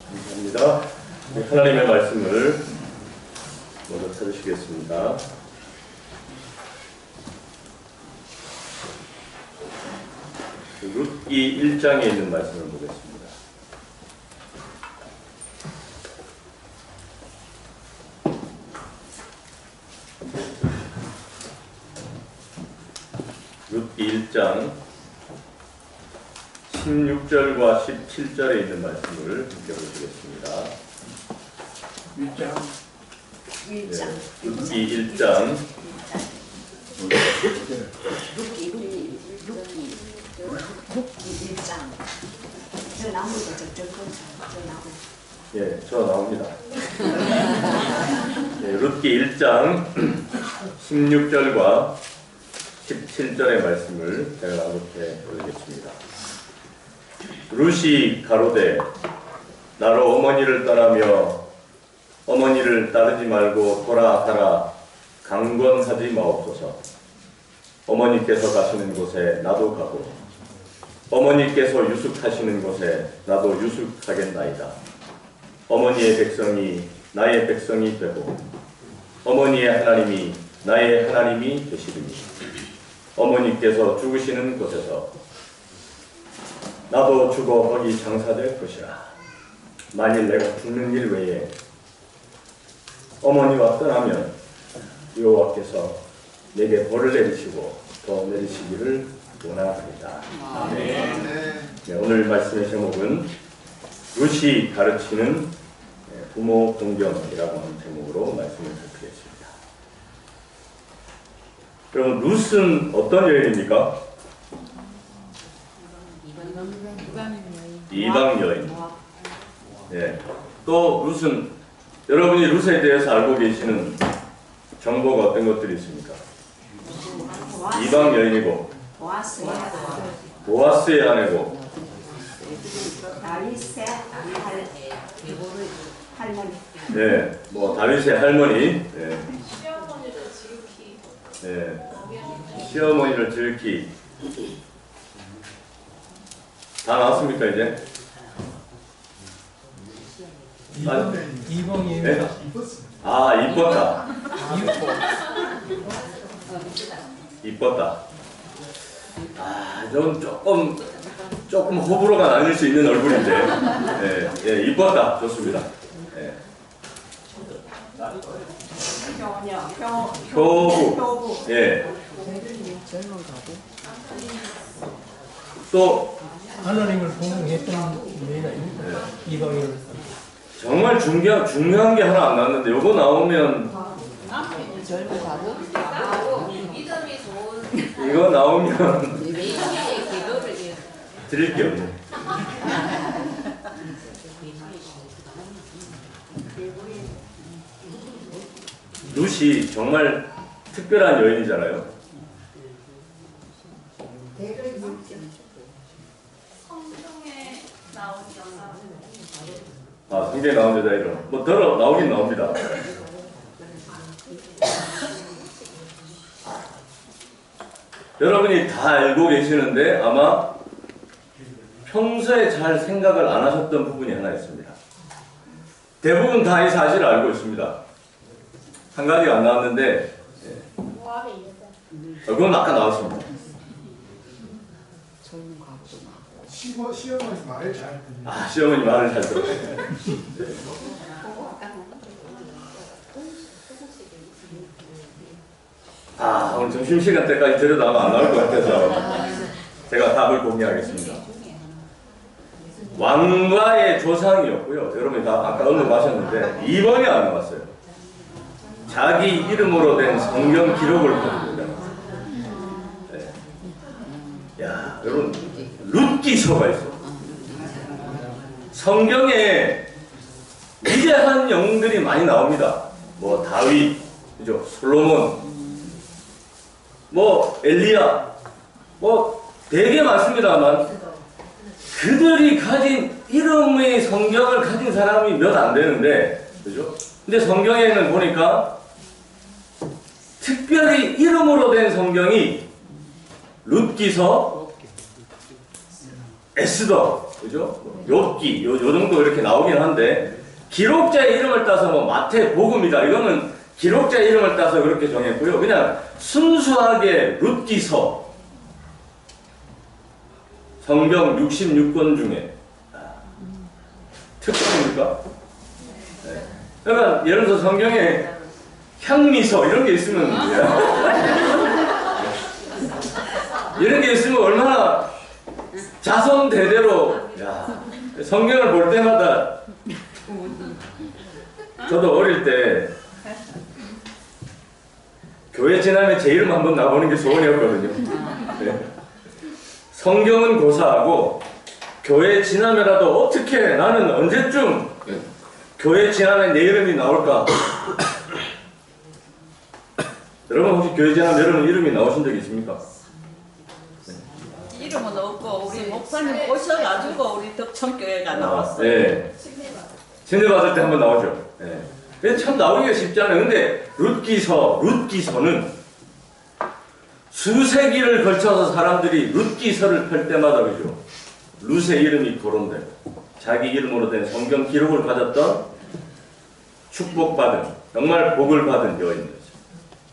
감사합니다. 하나님의 말씀을 먼저 찾으시겠습니다. 룻기 1장에 있는 말씀을 보겠습니다. 룻기 1장 16절과 17절에 있는 말씀을 읽어보시겠습니다. 1장. 룻기 1장 룻기 1장. 저 나무가 저 나무. 예, 저 나옵니다. 예, 룻기 1장 16절과 17절의 말씀을 제가 나누게 올리겠습니다. 룻이 가로되 나로 어머니를 떠나며 어머니를 따르지 말고 돌아가라 강권하지 마옵소서. 어머니께서 가시는 곳에 나도 가고 어머니께서 유숙하시는 곳에 나도 유숙하겠나이다. 어머니의 백성이 나의 백성이 되고 어머니의 하나님이 나의 하나님이 되시리니 어머니께서 죽으시는 곳에서 나도 죽어 거기 장사될 것이라. 만일 내가 죽는 일 외에 어머니와 떠나면 여호와께서 내게 벌을 내리시고 더 내리시기를 원하나이다. 아멘. 네, 오늘 말씀의 제목은 룻이 가르치는 부모 공경이라고 하는 제목으로 말씀을 드리겠습니다. 그럼 룻은 어떤 여인입니까? 이방 여인. 네. 또 룻은 여러분이 룻에 대해서 알고 계시는 정보가 어떤 것들이 있습니까? 이방 여인이고 보아스의 아내고 다윗의 할머니. 네, 뭐 다윗의 할머니. 네. 시어머니를 지극히. 네. 시어머니를 지극히. 다 나왔습니까 이제? 이봉이 네? 아, 이뻤다. 이뻤다. 아, 좀 조금 호불호가 나뉠 수 있는 얼굴인데, 예, 예, 이뻤다. 좋습니다. 예. 효부. 예. 또 하나님을 공경했던 여인아 이방인으로서 정말 중요한 게 하나 안 나왔는데 요거 나오면 믿음이 좋은 이거 나오면 드릴 게 없네. 룻이 정말 특별한 여인이잖아요. 성경에 나온 여자. 아, 성경에 나온 여자 이름. 뭐 더러 나오긴 나옵니다. 여러분이 다 알고 계시는데 아마 평소에 잘 생각을 안 하셨던 부분이 하나 있습니다. 대부분 다 이 사실을 알고 있습니다. 한 가지가 안 나왔는데 그건 아까 나왔습니다. 시어머니 말을 잘 듣는. 아, 시어머니 말을 잘 들어요. 아, 오늘 점심시간 때까지 들여다보면 안 나올 것 같아서 제가 답을 공개하겠습니다. 왕과의 조상이었고요. 여러분이 다 아까 언급하셨는데 2번이 안 나왔어요. 자기 이름으로 된 성경 기록을 보입니다. 네. 야, 여러분 룻기서가 있어요. 성경에 위대한 영웅들이 많이 나옵니다. 뭐 다윗, 그죠? 솔로몬, 뭐 엘리야, 뭐 되게 많습니다만 그들이 가진 이름의 성경을 가진 사람이 몇 안 되는데, 그죠? 근데 성경에는 보니까 특별히 이름으로 된 성경이 룻기서, 에스더, 그죠? 욥기 요 정도 이렇게 나오긴 한데 기록자의 이름을 따서 뭐 마태복음이다 이거는 기록자의 이름을 따서 그렇게 정했고요. 그냥 순수하게 룻기서 성경 66권 중에 특권입니까? 네. 그러니까 예를 들어서 성경에 향미서 이런 게 있으면 이런 게 있으면 얼마나 자손 대대로 야, 성경을 볼 때마다 저도 어릴 때 교회 지나면 제 이름 한번 나보는 게 소원이었거든요. 네. 성경은 고사하고 교회 지나면라도 어떻게 나는 언제쯤 교회 지나면 내 이름이 나올까? 여러분 혹시 교회 지나면 여러분 이름이 나오신 적 있습니까? 이름은 없고 우리 목사님 오셔가지고 우리 덕천교회가 나왔어요. 네. 침례 받을 때 한번 나오죠. 네. 근데 참 나오기가 쉽지 않아요. 근데 룻기서는 수세기를 걸쳐서 사람들이 룻기서를 펼 때마다 그죠. 룻의 이름이 거론되고 자기 이름으로 된 성경 기록을 가졌던 축복받은 정말 복을 받은 여인이었어요.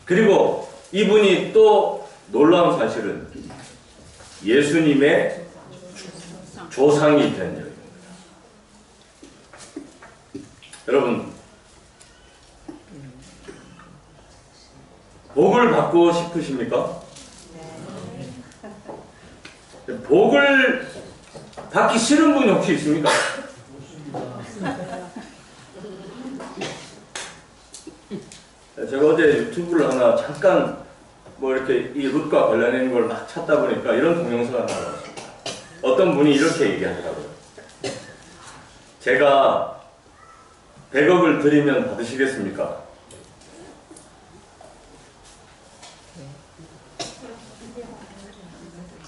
그리고 이분이 또 놀라운 사실은 예수님의 조상이 된 여인입니다. 여러분 복을 받고 싶으십니까? 복을 받기 싫은 분이 혹시 있습니까? 제가 어제 유튜브를 하나 잠깐 뭐 이렇게 이 룻과 관련된 걸 막 찾다 보니까 이런 동영상을 하나 나왔습니다. 어떤 분이 이렇게 얘기하더라고요. 제가 100억을 드리면 받으시겠습니까?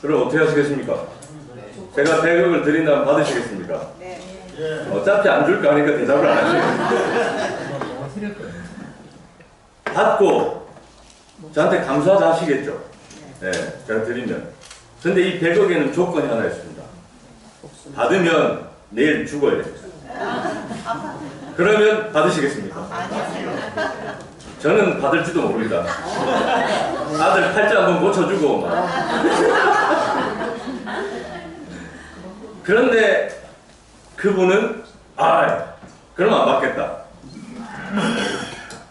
그럼 어떻게 하시겠습니까? 제가 100억을 드린다면 받으시겠습니까? 네. 어차피 안 줄 거 아니까 대답을 안 하시겠죠. 받고 저한테 감사하다 하시겠죠? 네, 제가 드리면. 근데 이 100억에는 조건이 하나 있습니다. 받으면 내일 죽어야 됩니다. 그러면 받으시겠습니까? 저는 받을지도 모릅니다. 아들 팔자 한번 고쳐주고 막. 그런데 그분은 그러면 안 받겠다.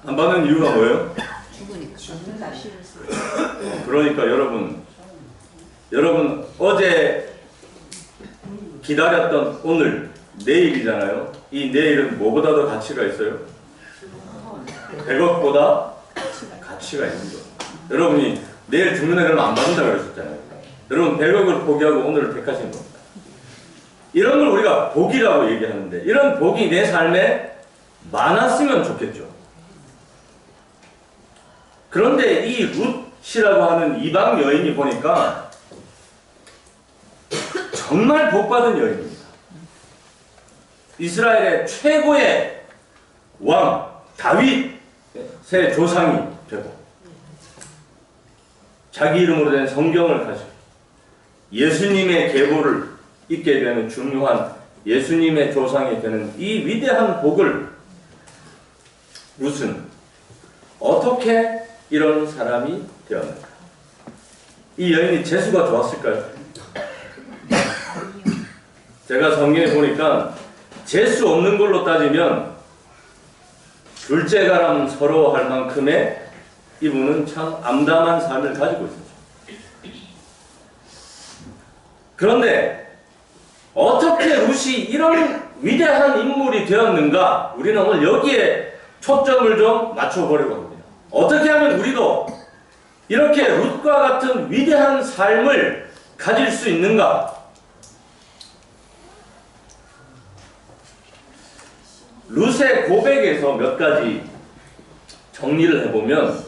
안 받는 이유가 뭐예요? 죽는다 싫었어. 그러니까 여러분 어제 기다렸던 오늘 내일이잖아요. 이 내일은 뭐보다도 가치가 있어요? 100억보다 가치가 있는 거예요. 여러분이 내일 죽는 애 그러면 안 받는다 그러셨잖아요. 여러분 100억을 포기하고 오늘을 택하신 겁니다. 이런 걸 우리가 복이라고 얘기하는데 이런 복이 내 삶에 많았으면 좋겠죠. 그런데 이 룻이라고 하는 이방 여인이 보니까 정말 복받은 여인입니다. 이스라엘의 최고의 왕 다윗의 조상이 되고 자기 이름으로 된 성경을 가지고 예수님의 계보를 잇게 되는 중요한 예수님의 조상이 되는 이 위대한 복을 룻은 어떻게 이런 사람이 되었는가? 이 여인이 재수가 좋았을까요? 제가 성경에 보니까 재수 없는 걸로 따지면 둘째가람 서러워할 만큼의 이분은 참 암담한 삶을 가지고 있었죠. 그런데 어떻게 룻이 이런 위대한 인물이 되었는가? 우리는 오늘 여기에 초점을 좀 맞춰보려고 합니다. 어떻게 하면 우리도 이렇게 룻과 같은 위대한 삶을 가질 수 있는가? 룻의 고백에서 몇 가지 정리를 해보면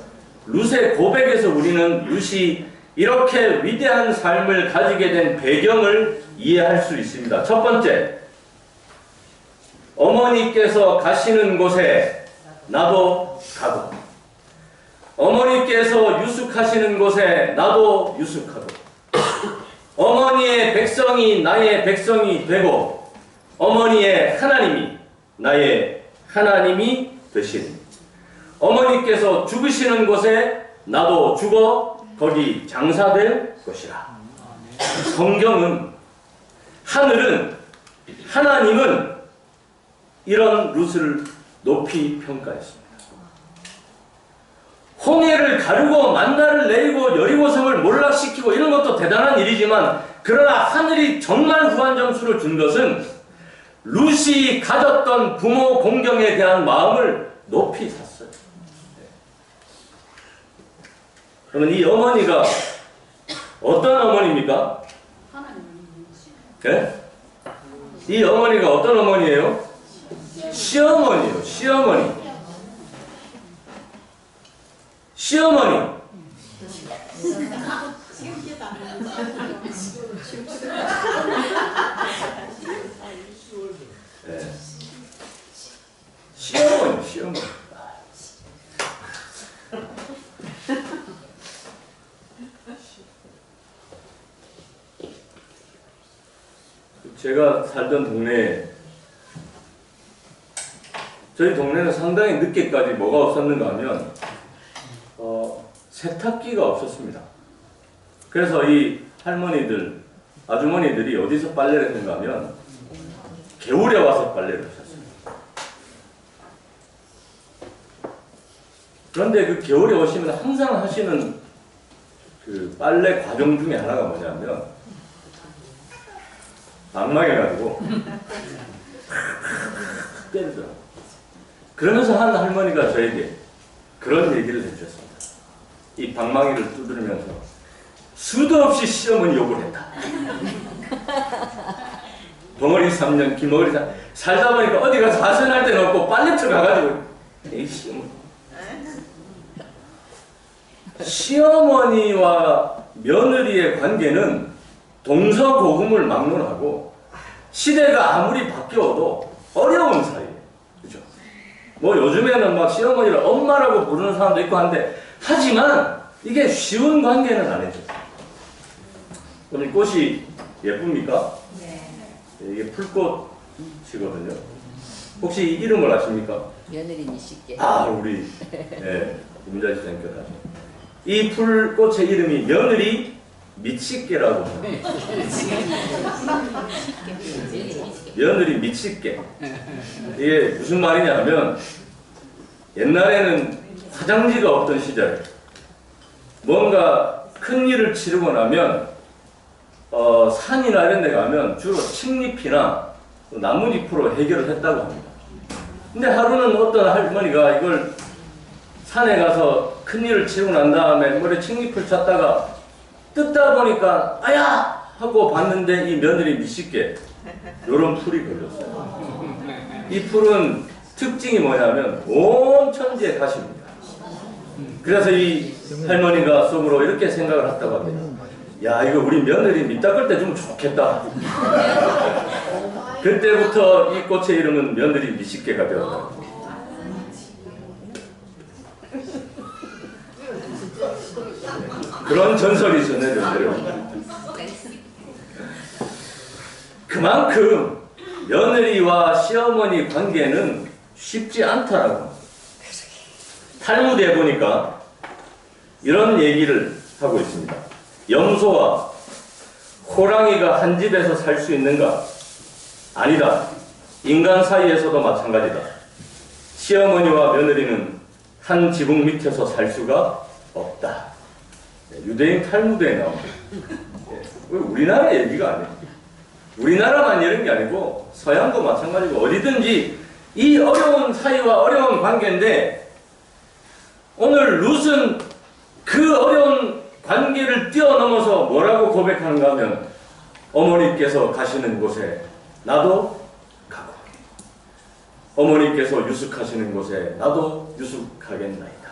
룻의 고백에서 우리는 룻이 이렇게 위대한 삶을 가지게 된 배경을 이해할 수 있습니다. 첫 번째, 어머니께서 가시는 곳에 나도 가고 어머니께서 유숙하시는 곳에 나도 유숙하고 어머니의 백성이 나의 백성이 되고 어머니의 하나님이 나의 하나님이 되시니 어머니께서 죽으시는 곳에 나도 죽어 거기 장사될 것이라. 성경은, 하늘은, 하나님은 이런 룻을 높이 평가했습니다. 홍해를 가르고 만나를 내리고 여리고성을 몰락시키고 이런 것도 대단한 일이지만, 그러나 하늘이 정말 후한 점수를 준 것은 룻이 가졌던 부모 공경에 대한 마음을 높이 샀어요. 그러면 이 어머니가 어떤 어머니입니까? 네? 이 어머니가 어떤 어머니예요? 시어머니예요. 시어머니. 시어머니. 네. 시어머니, 시어머니. 제가 살던 동네에, 저희 동네는 상당히 늦게까지 뭐가 없었는가 하면 세탁기가 없었습니다. 그래서 이 할머니들, 아주머니들이 어디서 빨래를 했는가 하면 겨울에 와서 빨래를 하셨습니다. 그런데 그 겨울에 오시면 항상 하시는 그 빨래 과정 중에 하나가 뭐냐면 방망이가지고 때리더라고요. 그러면서 한 할머니가 저에게 그런 얘기를 해주셨습니다. 이 방망이를 두드리면서 수도 없이 시어머니 욕을 했다. 벙어리 3년, 기머리 3년 살다 보니까 어디 가서 하소연할 데는 없고 빨래터 가가지고 이 시어머니. 시어머니와 며느리의 관계는 동서고금을 막론하고 시대가 아무리 바뀌어도 어려운 사이예요. 그죠? 뭐 요즘에는 막 시어머니를 엄마라고 부르는 사람도 있고 한데, 하지만 이게 쉬운 관계는 아니죠. 그럼 이 꽃이 예쁩니까? 네. 이게 풀꽃이거든요. 혹시 이 이름을 아십니까? 며느리니 쉽게. 아, 우리 임자 지사님께서 이 풀꽃의 이름이 며느리 미치깨라고 합니다. 며느리 미치깨. 이게 무슨 말이냐 하면, 옛날에는 화장지가 없던 시절에 뭔가 큰 일을 치르고 나면 산이나 이런 데 가면 주로 칡잎이나 나뭇잎으로 해결을 했다고 합니다. 근데 하루는 어떤 할머니가 이걸 산에 가서 큰 일을 치르고 난 다음에 머리에 칡잎을 찾다가 뜯다 보니까 아야! 하고 봤는데 이 며느리 미식게 요런 풀이 걸렸어요. 이 풀은 특징이 뭐냐면 온 천지에 가십니다. 그래서 이 할머니가 속으로 이렇게 생각을 했다고 합니다. 야, 이거 우리 며느리 밑 닦을 때 주면 좋겠다. 그때부터 이 꽃의 이름은 며느리 미식개가 되었다. 그런 전설이 전해졌어요. 그만큼 며느리와 시어머니 관계는 쉽지 않다라고. 탈무드에 보니까 이런 얘기를 하고 있습니다. 염소와 호랑이가 한 집에서 살 수 있는가? 아니다. 인간 사이에서도 마찬가지다. 시어머니와 며느리는 한 지붕 밑에서 살 수가 없다. 유대인 탈무드에 나옵니다. 우리나라 얘기가 아니에요. 우리나라만 이런 게 아니고 서양도 마찬가지고 어디든지 이 어려운 사이와 어려운 관계인데, 오늘 룻은 그 어려운 관계를 뛰어넘어서 뭐라고 고백하는가 하면, 어머니께서 가시는 곳에 나도 가고 어머니께서 유숙하시는 곳에 나도 유숙하겠나이다.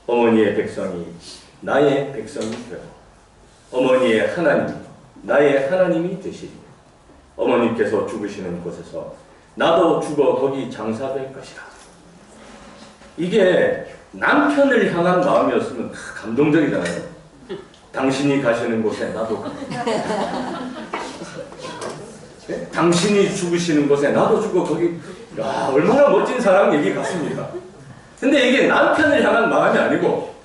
어머니의 백성이 나의 백성이 되고 어머니의 하나님이 나의 하나님이 되시리. 어머니께서 죽으시는 곳에서 나도 죽어 거기 장사될 것이라. 이게 남편을 향한 마음이었으면 감동적이잖아요. 당신이 가시는 곳에 나도 가. 당신이 죽으시는 곳에 나도 죽어. 거기 야, 얼마나 멋진 사랑 얘기 같습니까? 근데 이게 남편을 향한 마음이 아니고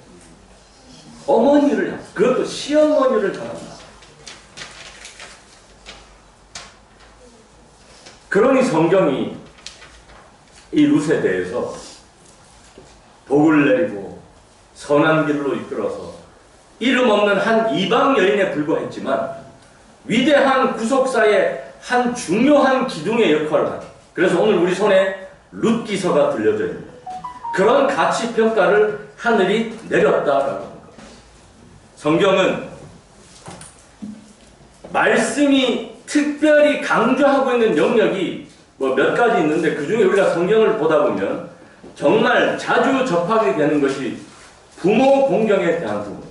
어머니를 향한, 그것도 시어머니를 향한 마음. 그러니 성경이 이 룻에 대해서 복을 내리고 선한 길로 이끌어서 이름 없는 한 이방 여인에 불과했지만 위대한 구속사의 한 중요한 기둥의 역할을 하죠. 그래서 오늘 우리 손에 룻기서가 들려져 있는 그런 가치 평가를 하늘이 내렸다라고 하는 겁니다. 성경은 말씀이 특별히 강조하고 있는 영역이 뭐 몇 가지 있는데 그 중에 우리가 성경을 보다 보면 정말 자주 접하게 되는 것이 부모 공경에 대한 부분.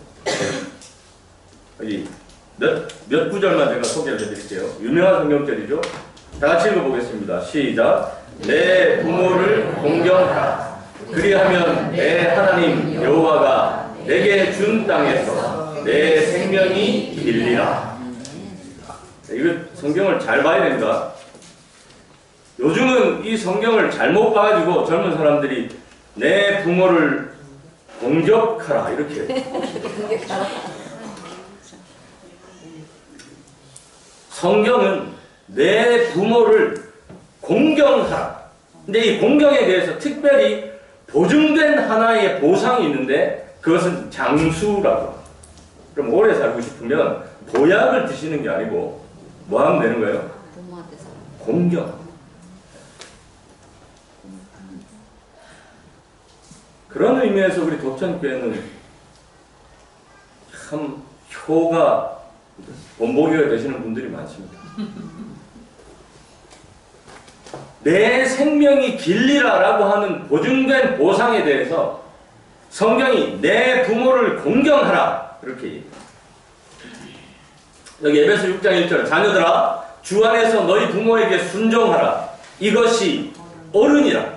여기 몇 구절만 제가 소개를 해드릴게요. 유명한 성경절이죠. 다 같이 읽어보겠습니다. 시작. 내 부모를 공경하라. 그리하면 내 하나님 여호와가 내게 준 땅에서 내 생명이 길리라. 이거 성경을 잘 봐야 됩니다. 요즘은 이 성경을 잘못 봐가지고 젊은 사람들이 내 부모를 공격하라 이렇게. 성경은 내 부모를 공경하라. 근데 이 공경에 대해서 특별히 보증된 하나의 보상이 있는데 그것은 장수라고. 그럼 오래 살고 싶으면 보약을 드시는 게 아니고 뭐 하면 되는 거예요? 부모한테 살아. 공경. 그런 의미에서 우리 독천교회는 참 효가 본보기가 되시는 분들이 많습니다. 내 생명이 길리라라고 하는 보증된 보상에 대해서 성경이 내 부모를 공경하라 이렇게 얘기해요. 여기 에베소 6장 1절 자녀들아 주 안에서 너희 부모에게 순종하라. 이것이 옳으니라.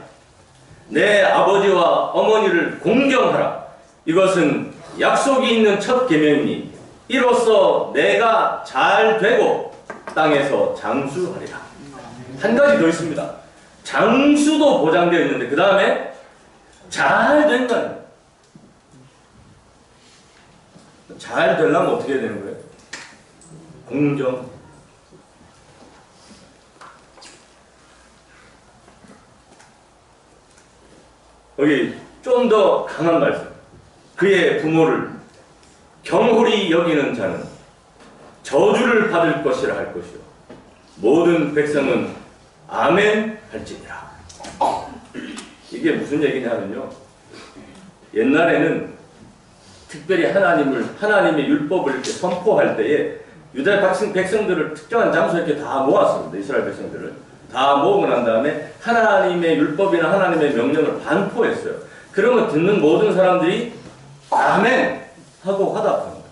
내 아버지와 어머니를 공경하라. 이것은 약속이 있는 첫 계명이니 이로써 내가 잘 되고 땅에서 장수하리라. 한 가지 더 있습니다. 장수도 보장되어 있는데 그 다음에 잘 된다는. 잘 되려면 어떻게 해야 되는 거예요? 공경. 여기 좀 더 강한 말씀. 그의 부모를 경홀히 여기는 자는 저주를 받을 것이라 할 것이요 모든 백성은 아멘 할지니라. 이게 무슨 얘기냐면요, 옛날에는 특별히 하나님의 율법을 이렇게 선포할 때에 유다 백성들을 특정한 장소에 이렇게 다 모았습니다. 이스라엘 백성들을 다 모으고 난 다음에 하나님의 율법이나 하나님의 명령을 반포했어요. 그러면 듣는 모든 사람들이 아멘 하고 화답하는 거죠.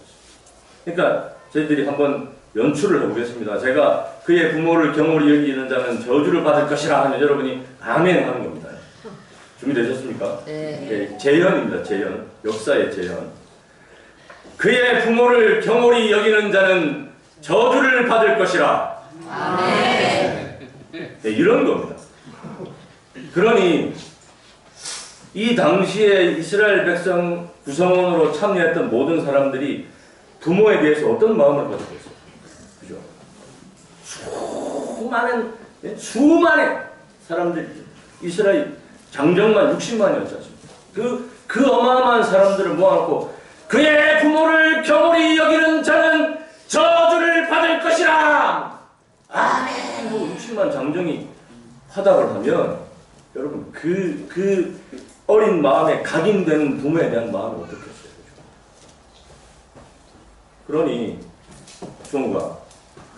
그러니까 저희들이 한번 연출을 해보겠습니다. 제가 그의 부모를 경홀히 여기는 자는 저주를 받을 것이라 하면 여러분이 아멘 하는 겁니다. 준비되셨습니까? 네. 재현입니다. 재현. 역사의 재현. 그의 부모를 경홀히 여기는 자는 저주를 받을 것이라. 아멘. 네, 이런 겁니다. 그러니 이 당시에 이스라엘 백성 구성원으로 참여했던 모든 사람들이 부모에 대해서 어떤 마음을 가지고 있어요? 그죠? 수많은 사람들, 이스라엘 장정만 60만이었지 않습니까? 그 어마어마한 사람들을 모아놓고 그의 부모를 경홀히 여기는 자는 저주를 받을 것이라. 아멘! 60만 장정이 화답을 하면 여러분 그 어린 마음에 각인되는 부모에 대한 마음이 어떻겠어요? 그러니 종우가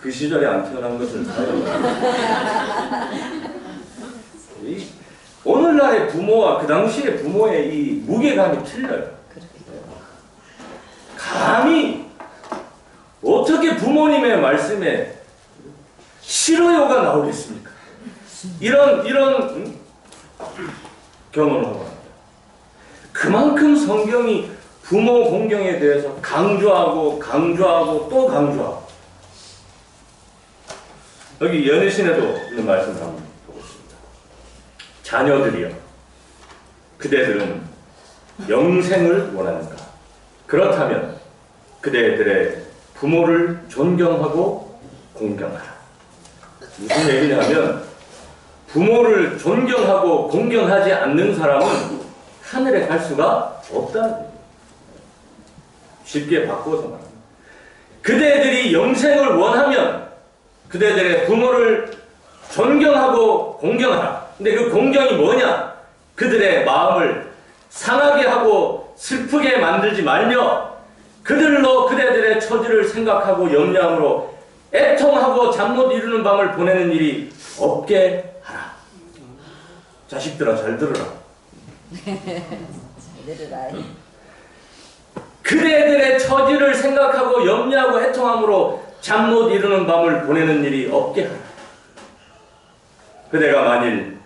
그 시절에 안 태어난 것을 오늘날의 부모와 그 당시의 부모의 이 무게감이 틀려요. 감히 어떻게 부모님의 말씀에 싫어요가 나오겠습니까? 이런 경험을 하고 합니다. 그만큼 성경이 부모 공경에 대해서 강조하고 또 강조하고. 여기 연애신에도 있는 말씀을 한번 보겠습니다. 자녀들이여, 그대들은 영생을 원하는가? 그렇다면 그대들의 부모를 존경하고 공경하라. 무슨 얘기냐면 부모를 존경하고 공경하지 않는 사람은 하늘에 갈 수가 없다는 얘기예요. 쉽게 바꿔서 말합니다. 그대들이 영생을 원하면 그대들의 부모를 존경하고 공경하라. 근데 그 공경이 뭐냐? 그들의 마음을 상하게 하고 슬프게 만들지 말며 그들로 그대들의 처지를 생각하고 염려함으로 애통하고 잠 못 이루는 밤을 보내는 일이 없게 하라. 자식들아, 잘 들으라. 그대들의 처지를 생각하고 염려하고 애통함으로 잠 못 이루는 밤을 보내는 일이 없게 하라. 그대가 만일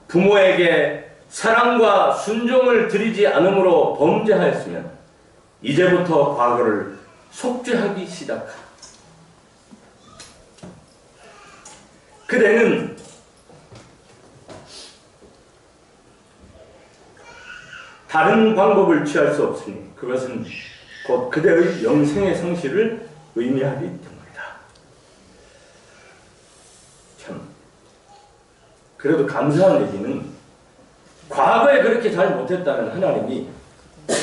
부모에게 사랑과 순종을 드리지 않음으로 범죄하였으면 이제부터 과거를 속죄하기 시작하라. 그대는 다른 방법을 취할 수 없으니 그것은 곧 그대의 영생의 성실을 의미하기 때문이다. 참, 그래도 감사한 얘기는 과거에 그렇게 잘 못했다는 하나님이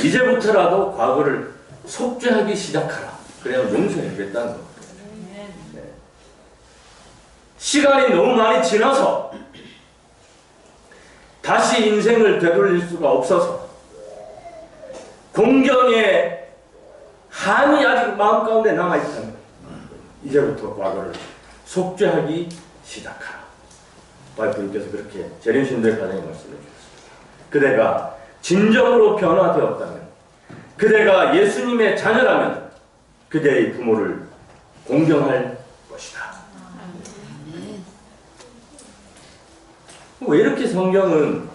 이제부터라도 과거를 속죄하기 시작하라. 그래야 용서해주겠다는 것. 네. 시간이 너무 많이 지나서 다시 인생을 되돌릴 수가 없어서 공경의 한이 아직 마음 가운데 남아있다면 이제부터 과거를 속죄하기 시작하라. 와이프님께서 그렇게 재림신도의 가정에 말씀해 주셨습니다. 그대가 진정으로 변화되었다면, 그대가 예수님의 자녀라면 그대의 부모를 공경할 것이다. 왜 이렇게 성경은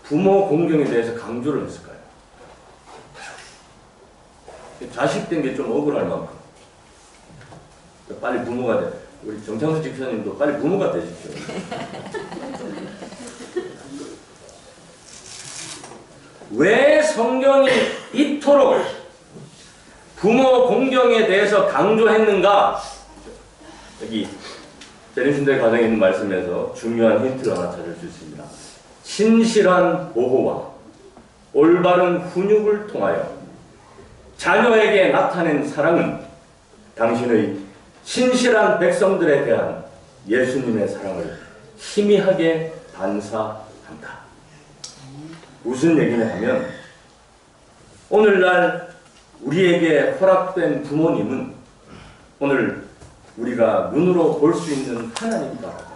부모 공경에 대해서 강조를 했을까요? 자식 된 게 좀 억울할 만큼 빨리 부모가 돼. 우리 정창수 집사님도 빨리 부모가 되십시오. 왜 성경이 이토록 부모 공경에 대해서 강조했는가? 여기 재림신도의 가정에 있는 말씀에서 중요한 힌트를 하나 찾을 수 있습니다. 신실한 보호와 올바른 훈육을 통하여 자녀에게 나타낸 사랑은 당신의 신실한 백성들에 대한 예수님의 사랑을 희미하게 반사한다. 무슨 얘기냐 하면 오늘날 우리에게 허락된 부모님은 오늘 우리가 눈으로 볼 수 있는 하나님이다.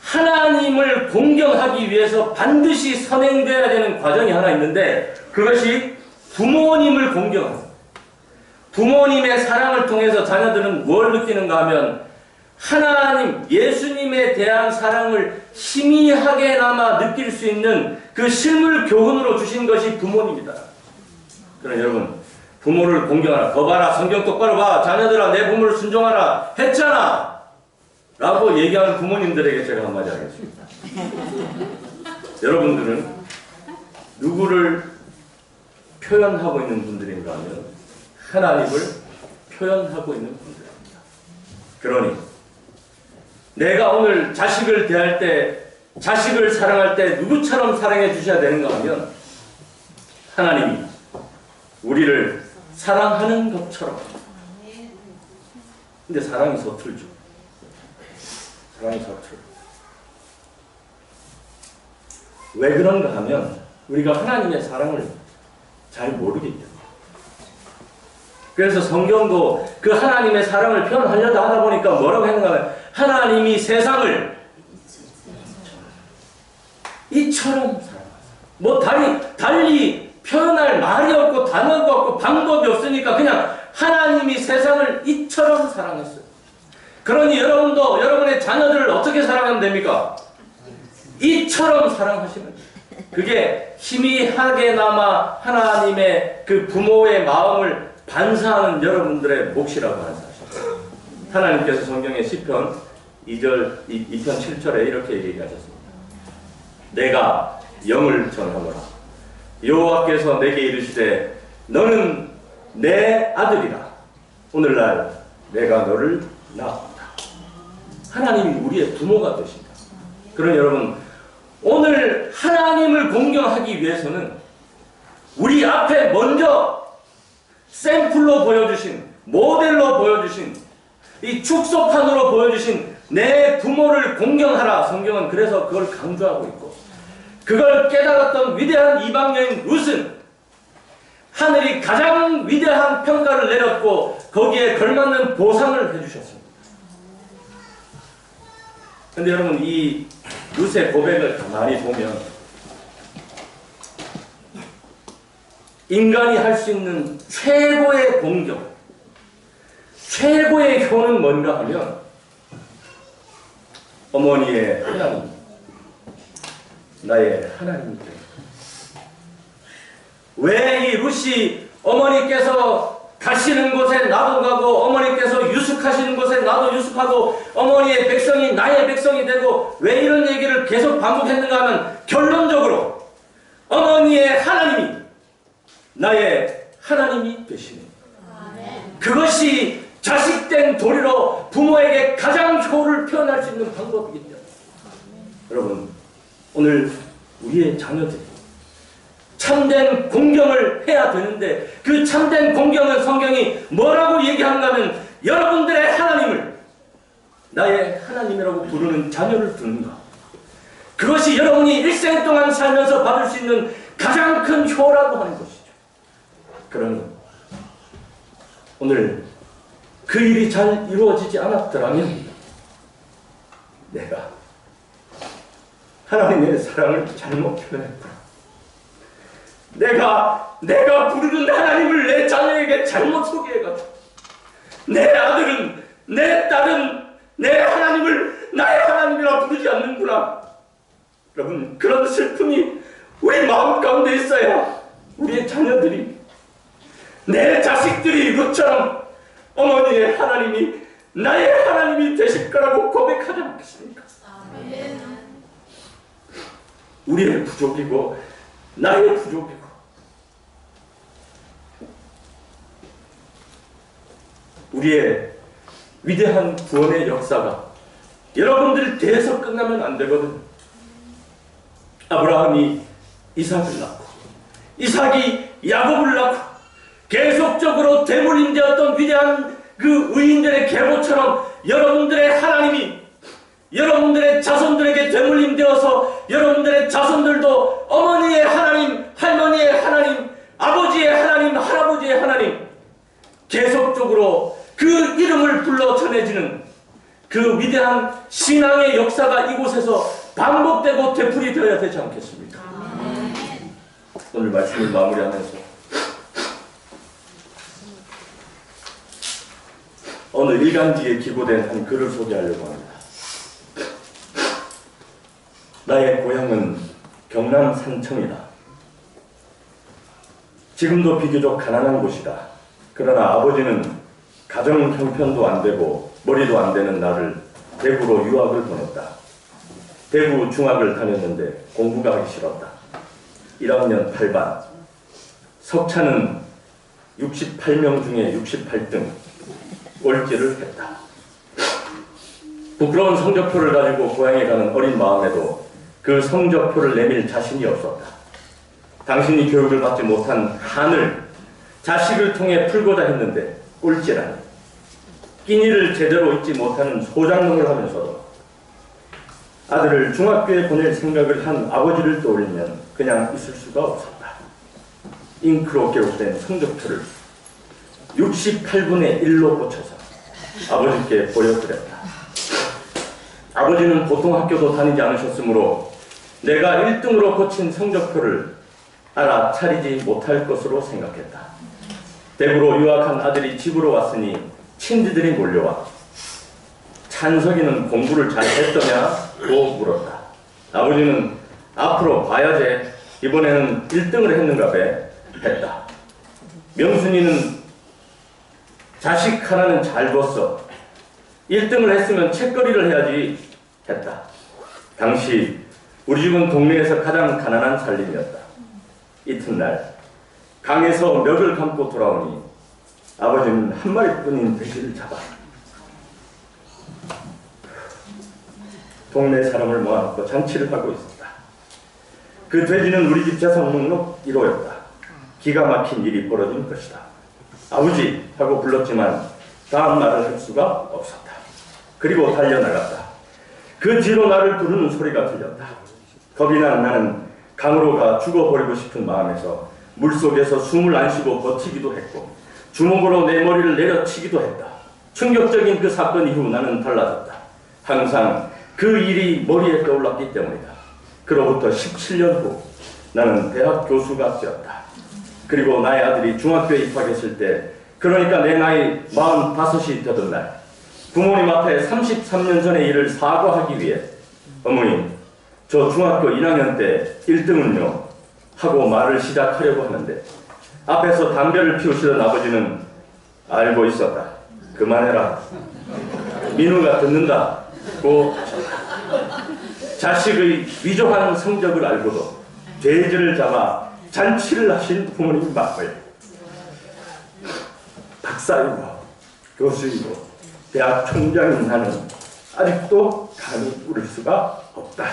하나님을 공경하기 위해서 반드시 선행되어야 되는 과정이 하나 있는데 그것이 부모님을 공경하는 거예요. 부모님의 사랑을 통해서 자녀들은 뭘 느끼는가 하면 하나님, 예수님에 대한 사랑을 희미하게나마 느낄 수 있는 그 실물 교훈으로 주신 것이 부모님이다. 그러나 여러분, 부모를 공경하라. 거 봐라. 성경 똑바로 봐. 자녀들아, 내 부모를 순종하라. 했잖아. 라고 얘기하는 부모님들에게 제가 한마디 하겠습니다. 여러분들은 누구를 표현하고 있는 분들인가 하면 하나님을 표현하고 있는 분들입니다. 그러니 내가 오늘 자식을 대할 때, 자식을 사랑할 때 누구처럼 사랑해 주셔야 되는가 하면 하나님이 우리를 사랑하는 것처럼. 근데 사랑이 서툴죠. 사랑이 서툴. 왜 그런가 하면 우리가 하나님의 사랑을 잘 모르기 때문에. 그래서 성경도 그 하나님의 사랑을 표현하려다 하다 보니까 뭐라고 했는가 하면 하나님이 세상을 이처럼 사랑하사. 뭐 달리 표현할 말이 없고 단어가 없고 방법이 없으니까 그냥 하나님이 세상을 이처럼 사랑했어요. 그러니 여러분도 여러분의 자녀들을 어떻게 사랑하면 됩니까? 이처럼 사랑하시면 돼요. 그게 희미하게나마 하나님의 그 부모의 마음을 반사하는 여러분들의 몫이라고 하는 사실. 하나님께서 성경의 시편 2편 7절에 이렇게 얘기하셨습니다. 내가 영을 전하노라. 여호와께서 내게 이르시되 너는 내 아들이라. 오늘날 내가 너를 낳았다. 하나님이 우리의 부모가 되신다. 그럼 여러분, 오늘 하나님을 공경하기 위해서는 우리 앞에 먼저 샘플로 보여주신, 모델로 보여주신, 이 축소판으로 보여주신 내 부모를 공경하라. 성경은 그래서 그걸 강조하고 있고, 그걸 깨달았던 위대한 이방 여인 룻은 하늘이 가장 위대한 평가를 내렸고 거기에 걸맞는 보상을 해주셨습니다. 근데 여러분, 이 룻의 고백을 가만히 보면 인간이 할 수 있는 최고의 공경, 최고의 효는 뭔가 하면 어머니의 하나님, 나의 하나님이 되는 거예요. 왜 이 룻이 어머니께서 가시는 곳에 나도 가고 어머니께서 유숙하시는 곳에 나도 유숙하고 어머니의 백성이 나의 백성이 되고 왜 이런 얘기를 계속 반복했는가 하면 결론적으로 어머니의 하나님이 나의 하나님이 되시는 그것이 자식된 도리로 부모에게 가장 효를 표현할 수 있는 방법이기 때문에 여러분, 오늘 우리의 자녀들이 참된 공경을 해야 되는데 그 참된 공경은 성경이 뭐라고 얘기하는가 하면 여러분들의 하나님을 나의 하나님이라고 부르는 자녀를 두는가, 그것이 여러분이 일생 동안 살면서 받을 수 있는 가장 큰 효라고 하는 것이죠. 그러니 오늘 그 일이 잘 이루어지지 않았더라면 내가 하나님의 사랑을 잘못 표현했구나. 내가 부르는 하나님을 내 자녀에게 잘못 소개해가지고 내 아들은, 내 딸은 내 하나님을 나의 하나님이라 부르지 않는구나. 여러분, 그런 슬픔이 우리 마음 가운데 있어야 우리의 자녀들이, 내 자식들이 이것처럼 어머니의 하나님이 나의 하나님이 되실 거라고 고백하지 않겠습니까? 우리의 부족이고 나의 부족이고 우리의 위대한 구원의 역사가 여러분들 대해서 끝나면 안 되거든요. 아브라함이 이삭을 낳고 이삭이 야곱을 낳고 계속적으로 대물림되었던 위대한 그 의인들의 계보처럼 여러분들의 하나님이 여러분들의 자손들에게 되물림되어서 여러분들의 자손들도 어머니의 하나님, 할머니의 하나님, 아버지의 하나님, 할아버지의 하나님 계속적으로 그 이름을 불러 전해지는 그 위대한 신앙의 역사가 이곳에서 반복되고 되풀이되어야 되지 않겠습니까? 오늘 말씀을 마무리하면서 오늘 일간지에 기고된 한 글을 소개하려고 합니다. 나의 고향은 경남 산청이다. 지금도 비교적 가난한 곳이다. 그러나 아버지는 가정 형편도 안 되고 머리도 안 되는 나를 대구로 유학을 보냈다. 대구 중학을 다녔는데 공부가 하기 싫었다. 1학년 8반. 석차는 68명 중에 68등. 꼴찌를 했다. 부끄러운 성적표를 가지고 고향에 가는 어린 마음에도 그 성적표를 내밀 자신이 없었다. 당신이 교육을 받지 못한 한을 자식을 통해 풀고자 했는데 꼴찌라니. 끼니를 제대로 잊지 못하는 소장농을 하면서도 아들을 중학교에 보낼 생각을 한 아버지를 떠올리면 그냥 있을 수가 없었다. 잉크로 기록된 성적표를 68분의 1로 고쳐서 아버지께 보여드렸다. 아버지는 보통 학교도 다니지 않으셨으므로 내가 1등으로 고친 성적표를 알아차리지 못할 것으로 생각했다. 대구로 유학한 아들이 집으로 왔으니 친지들이 몰려와 찬석이는 공부를 잘 했더냐고 물었다. 아버지는 앞으로 봐야지 이번에는 1등을 했는가 봐 했다. 명순이는 자식 하나는 잘 뒀어. 1등을 했으면 책거리를 해야지 했다. 당시 우리 집은 동네에서 가장 가난한 살림이었다. 이튿날 강에서 멱을 감고 돌아오니 아버지는 한 마리뿐인 돼지를 잡아 동네 사람을 모아놓고 잔치를 하고 있었다. 그 돼지는 우리 집 재산 목록 1호였다. 기가 막힌 일이 벌어진 것이다. 아버지 하고 불렀지만 다음 말을 할 수가 없었다. 그리고 달려나갔다. 그 뒤로 나를 부르는 소리가 들렸다. 겁이 난 나는 강으로 가 죽어버리고 싶은 마음에서 물속에서 숨을 안 쉬고 버티기도 했고 주먹으로 내 머리를 내려치기도 했다. 충격적인 그 사건 이후 나는 달라졌다. 항상 그 일이 머리에 떠올랐기 때문이다. 그로부터 17년 후 나는 대학 교수가 되었다. 그리고 나의 아들이 중학교에 입학했을 때, 그러니까 내 나이 45이 되던 날, 부모님 앞에 33년 전의 일을 사과하기 위해 어머니, 저 중학교 1학년 때 1등은요 하고 말을 시작하려고 하는데 앞에서 담배를 피우시던 아버지는 알고 있었다. 그만해라. 민우가 듣는다고 하셨다. 자식의 위조한 성적을 알고도 돼지를 잡아 잔치를 하신 부모님 마음을 박사이고 교수이고 대학 총장인 나는 아직도 감히 울을 수가 없다.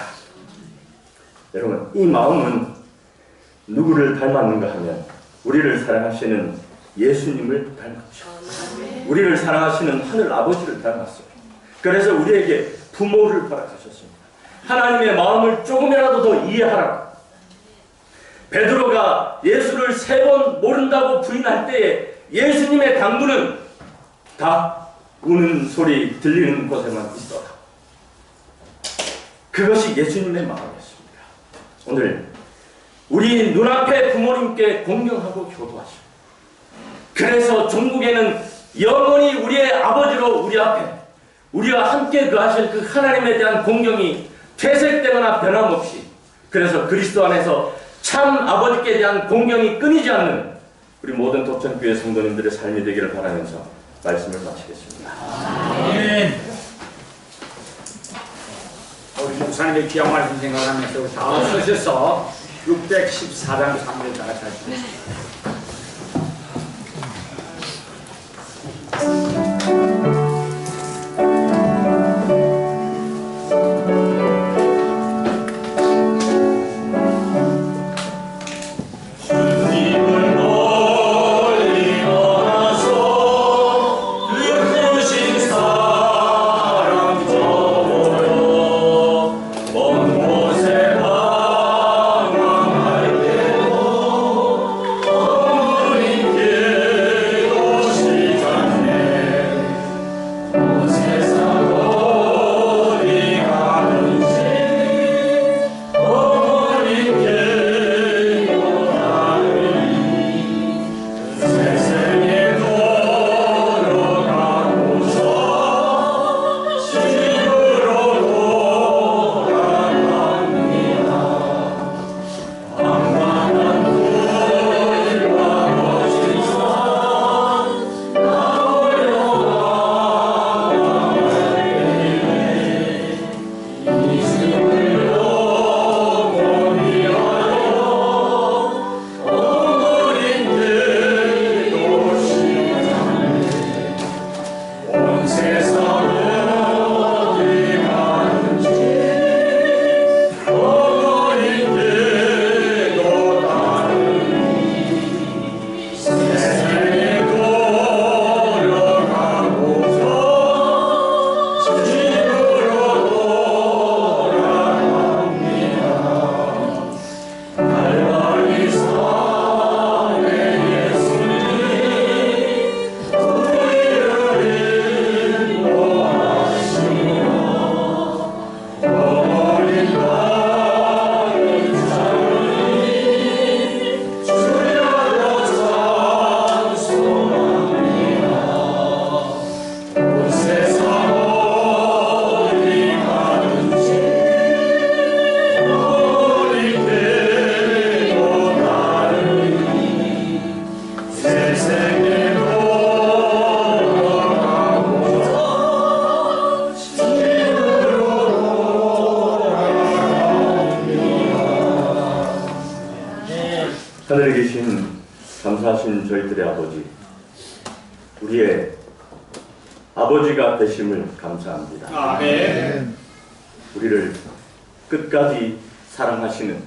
여러분, 이 마음은 누구를 닮았는가 하면 우리를 사랑하시는 예수님을 닮았죠. 우리를 사랑하시는 하늘 아버지를 닮았어요. 그래서 우리에게 부모를 허락하셨습니다. 하나님의 마음을 조금이라도 더 이해하라고. 베드로가 예수를 3번 모른다고 부인할 때에 예수님의 당부는 다 우는 소리 들리는 곳에만 있어라. 그것이 예수님의 마음이었습니다. 오늘 우리 눈앞에 부모님께 공경하고 효도하시고, 그래서 종국에는 영원히 우리의 아버지로 우리 앞에 우리와 함께 거하실 그 하나님에 대한 공경이 퇴색되거나 변함없이, 그래서 그리스도 안에서 참 아버지께 대한 공경이 끊이지 않는 우리 모든 도천교회 성도님들의 삶이 되기를 바라면서 말씀을 마치겠습니다. 아멘. 우리 목사님의 귀한 말씀 생각하면서 다 서셔서 614장 3절 다 같이 하시겠습니다. 먼 곳에 방황할 때도 하늘에 계신 감사하신 저희들의 아버지, 우리의 아버지가 되심을 감사합니다. 아멘. 우리를 끝까지 사랑하시는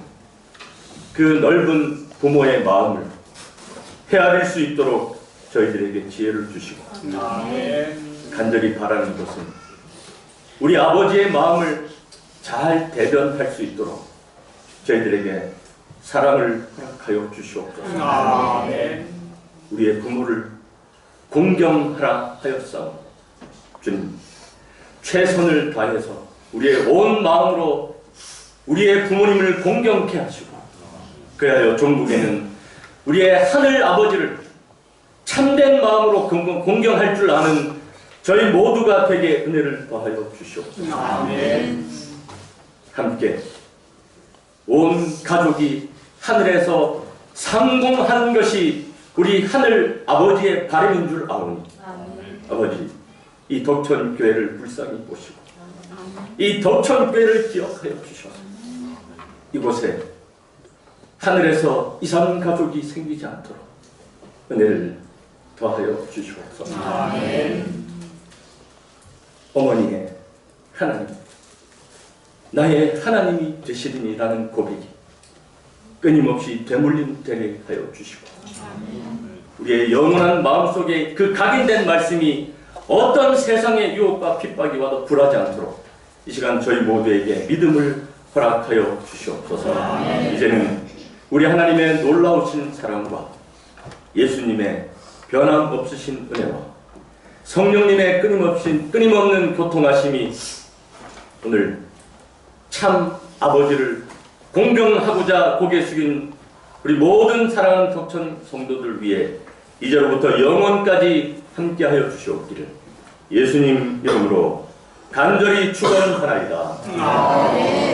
그 넓은 부모의 마음을 헤아릴 수 있도록 저희들에게 지혜를 주시고, 아멘. 간절히 바라는 것은 우리 아버지의 마음을 잘 대변할 수 있도록 저희들에게 사랑을 허락하여 주시옵소서. 아멘. 우리의 부모를 공경하라 하였사오니 주님, 최선을 다해서 우리의 온 마음으로 우리의 부모님을 공경케 하시고, 그리하여 종국에는 우리의 하늘 아버지를 참된 마음으로 공경할 줄 아는 저희 모두가 되게 은혜를 더하여 주시옵소서. 아멘. 함께 온 가족이 하늘에서 상공하는 것이 우리 하늘 아버지의 바람인 줄 아오니, 아버지, 이 덕천교회를 불쌍히 보시고 이 덕천교회를 기억하여 주셔서 이곳에 하늘에서 이상 가족이 생기지 않도록 은혜를 더하여 주시옵소서. 아멘. 어머니의 하나님, 나의 하나님이 되시리니라는 고백이 끊임없이 되물림되게 하여 주시고, 우리의 영원한 마음속에 그 각인된 말씀이 어떤 세상의 유혹과 핍박이 와도 굴하지 않도록 이 시간 저희 모두에게 믿음을 허락하여 주시옵소서. 이제는 우리 하나님의 놀라우신 사랑과 예수님의 변함없으신 은혜와 성령님의 끊임없는 교통하심이 오늘 참 아버지를 공경하고자 고개 숙인 우리 모든 사랑하는 덕천 성도들 위해 이제로부터 영원까지 함께하여 주시옵기를 예수님 이름으로 간절히 축원하나이다. 아멘.